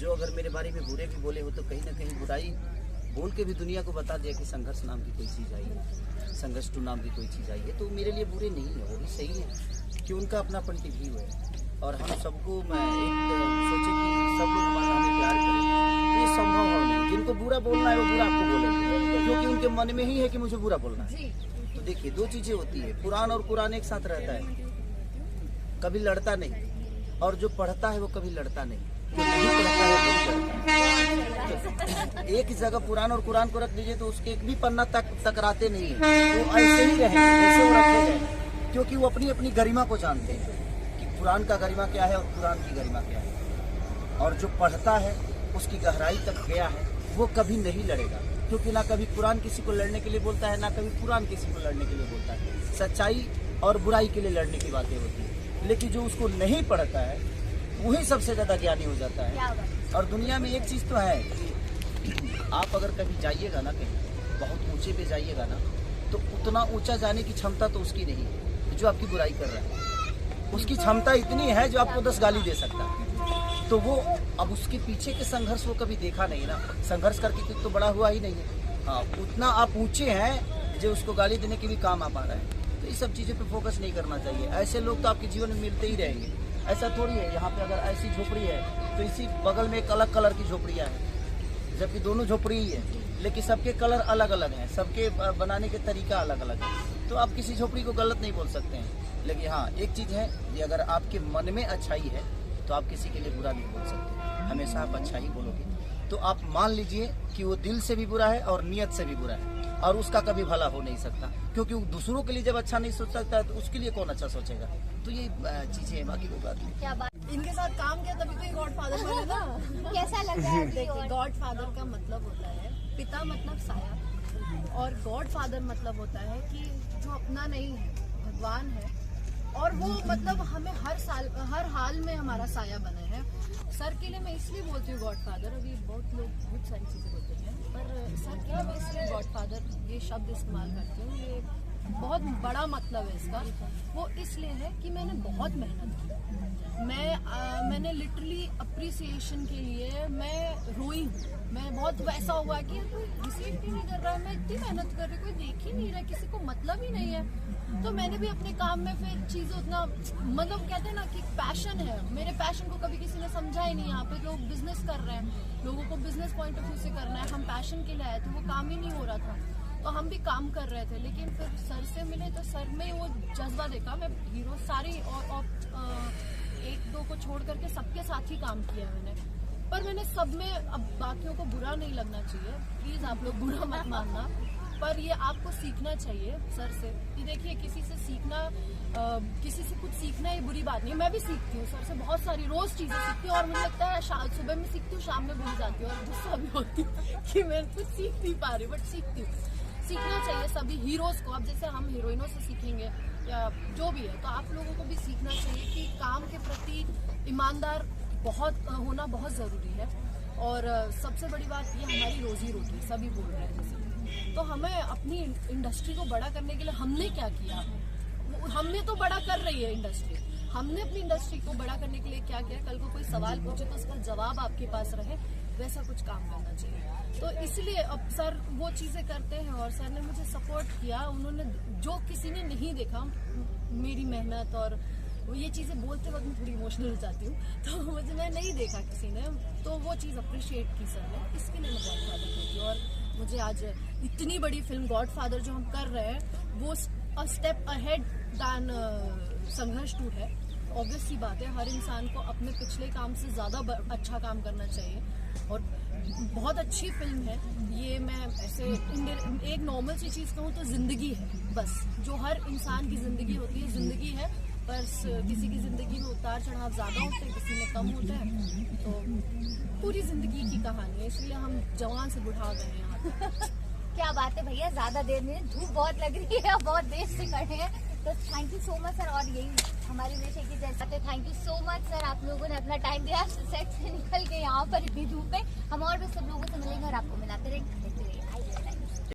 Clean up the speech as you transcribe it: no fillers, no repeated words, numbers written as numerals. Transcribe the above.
जो अगर मेरे बारे में बुरे भी बोले हो तो कहीं ना कहीं बुराई बोल के भी दुनिया को बता दिया कि संघर्ष नाम की कोई चीज़ आई है, संघर्ष टू नाम की कोई चीज़ आई है, तो मेरे लिए बुरे नहीं है, वो भी सही है कि उनका अपना पॉइंट ऑफ व्यू है। और हम सबको मैं एक सोचे कि सब लोग हमारा हमें प्यार करें, तो ये संभव है नहीं। जिनको बुरा बोलना है वो बुरा आपको बोलेंगे, क्योंकि उनके मन में ही है कि मुझे बुरा बोलना है। तो देखिए, दो चीज़ें होती है, कुरान और कुरान एक साथ रहता है, कभी लड़ता नहीं, और जो पढ़ता है वो कभी लड़ता नहीं, जो नहीं पढ़ता है वो लड़ता है। एक जगह कुरान और कुरान को रख दीजिए तो उसके एक भी पन्ना तक टकराते नहीं है, वो ऐसे ही रहेंगे जैसे वो रखे गए, क्योंकि वो अपनी अपनी गरिमा को जानते हैं कि कुरान का गरिमा क्या है और कुरान की गरिमा क्या है। और जो पढ़ता है उसकी गहराई तक गया है, वो कभी नहीं लड़ेगा, क्योंकि ना कभी कुरान किसी को लड़ने के लिए बोलता है, ना कभी कुरान किसी को लड़ने के लिए बोलता है। सच्चाई और बुराई के लिए लड़ने की बातें होती है, लेकिन जो उसको नहीं पढ़ता है वही सबसे ज्यादा ज्ञानी हो जाता है। और दुनिया में एक चीज तो है कि आप अगर कभी जाइएगा ना, कहीं बहुत ऊंचे पे जाइएगा ना, तो उतना ऊंचा जाने की क्षमता तो उसकी नहीं है जो आपकी बुराई कर रहा है। उसकी क्षमता इतनी है जो आपको 10 गाली दे सकता है। तो वो अब उसके पीछे के संघर्ष वो कभी देखा नहीं ना, संघर्ष करके तो बड़ा हुआ ही नहीं है। हाँ, उतना आप ऊंचे हैं जो उसको गाली देने के भी काम आ पा रहा है। तो ये सब चीज़ों पे फोकस नहीं करना चाहिए। ऐसे लोग तो आपके जीवन में मिलते ही रहेंगे। ऐसा थोड़ी है यहाँ पे अगर ऐसी झोपड़ी है तो इसी बगल में एक अलग कलर की झोपड़ियाँ हैं, जबकि दोनों झोपड़ी ही है, लेकिन सबके कलर अलग अलग हैं, सबके बनाने के तरीका अलग अलग है। तो आप किसी झोपड़ी को गलत नहीं बोल सकते हैं। लेकिन हाँ, एक चीज़ है कि अगर आपके मन में अच्छाई है तो आप किसी के लिए बुरा नहीं बोल सकते, हमेशा आप अच्छा ही बोलोगे। तो आप मान लीजिए कि वो दिल से भी बुरा है और नियत से भी बुरा है, और उसका कभी भला हो नहीं सकता, क्योंकि वो दूसरों के लिए जब अच्छा नहीं सोच सकता है तो उसके लिए कौन अच्छा सोचेगा। तो ये चीजें हैं, बाकी कोई बात नहीं। क्या बात, इनके साथ काम किया तभी तो ये गॉडफादर बने ना। कैसा लग रहा है? देखिए, गॉडफादर का मतलब होता है पिता, मतलब साया, और गॉडफादर मतलब होता है कि जो अपना नहीं है, भगवान है, और वो मतलब हमें हर हाल में हमारा साया बना है। सर के लिए मैं इसलिए बोलती हूँ गॉडफादर, अभी बहुत लोग बहुत सारी चीज़ें बोलते हैं, पर सर के लिए मैं इसलिए गॉडफादर ये शब्द इस्तेमाल करती हूँ। ये बहुत बड़ा मतलब है इसका। वो इसलिए है कि मैंने बहुत मेहनत की। मैंने लिटरली अप्रिसिएशन के लिए मैं रोई हूँ। मैं बहुत वैसा हुआ कि कोई रिसीव ही नहीं कर रहा है, मैं इतनी मेहनत कर रही हूँ, कोई देख ही नहीं रहा, किसी को मतलब ही नहीं है। तो मैंने भी अपने काम में फिर चीज़ें उतना, मतलब कहते हैं ना कि पैशन है, मेरे पैशन को कभी किसी ने समझा ही नहीं। यहाँ पे लोग बिजनेस कर रहे हैं, लोगों को बिजनेस पॉइंट ऑफ व्यू से करना है, हम पैशन के लिए आए थे, वो काम ही नहीं हो रहा था, तो हम भी काम कर रहे थे। लेकिन फिर सर से मिले तो सर में वो जज्बा देखा। मैं हीरो सारी और एक दो को छोड़ करके सबके साथ ही काम किया मैंने, पर मैंने सब में, अब बाकियों को बुरा नहीं लगना चाहिए, प्लीज़ आप लोग बुरा मत मानना, पर ये आपको सीखना चाहिए सर से कि देखिए, किसी से सीखना, किसी से कुछ सीखना ये बुरी बात नहीं है। मैं भी सीखती हूँ सर से, बहुत सारी रोज़ चीज़ें सीखती हूँ, और मुझे लगता है सुबह में सीखती हूँ, शाम में भूल जाती हूँ, और गुस्सा भी होती हूँ कि मैं कुछ सीख नहीं पा रही, बट सीखती हूँ। सीखना चाहिए सभी हीरोज़ को। अब जैसे हम हीरोइनों से सीखेंगे या जो भी है, तो आप लोगों को भी सीखना चाहिए कि काम के प्रति ईमानदार होना बहुत ज़रूरी है। और सबसे बड़ी बात ये, हमारी रोजी रोटी सभी बोल रहे हैं जैसे, तो हमें अपनी इंडस्ट्री को बड़ा करने के लिए हमने क्या किया? हमने तो बड़ा कर रही है इंडस्ट्री, हमने अपनी इंडस्ट्री को बड़ा करने के लिए क्या किया? कल को कोई सवाल पूछे तो उसका जवाब आपके पास रहे, वैसा कुछ काम करना चाहिए। तो इसलिए अब सर वो चीज़ें करते हैं, और सर ने मुझे सपोर्ट किया। उन्होंने, जो किसी ने नहीं देखा मेरी मेहनत, और ये चीज़ें बोलते वक्त मैं थोड़ी इमोशनल हो जाती हूँ, तो मुझे मैं नहीं देखा किसी ने, तो वो चीज़ अप्रिशिएट की सर ने, इसके लिए मैं गॉडफादर कहती हूँ। और मुझे आज इतनी बड़ी फिल्म गॉडफादर जो हम कर रहे हैं, वो अ स्टेप अहेड दैन संघर्ष टू है। ऑब्वियस सी बात है, हर इंसान को अपने पिछले काम से ज़्यादा अच्छा काम करना चाहिए, और बहुत अच्छी फिल्म है ये। मैं ऐसे एक नॉर्मल सी चीज़ कहूँ तो ज़िंदगी है, बस जो हर इंसान की ज़िंदगी होती है, ज़िंदगी है। बस किसी की ज़िंदगी में उतार चढ़ाव ज़्यादा होते हैं, किसी में कम होते हैं, तो पूरी ज़िंदगी की कहानी है, इसलिए हम जवान से बुढ़ा गए हैं यहाँ। क्या बात है भैया, ज़्यादा देर में धूप बहुत लग रही है, बहुत देर से खड़े हैं, तो thank you so much sir. और यही हमारे विषय की जैसा, thank you so much sir, आप लोगों ने अपना टाइम दिया सेट से निकल के यहाँ पर इतनी धूप है। हम और भी सब लोगों से मिलेंगे और आपको मिलाते रहेंगे।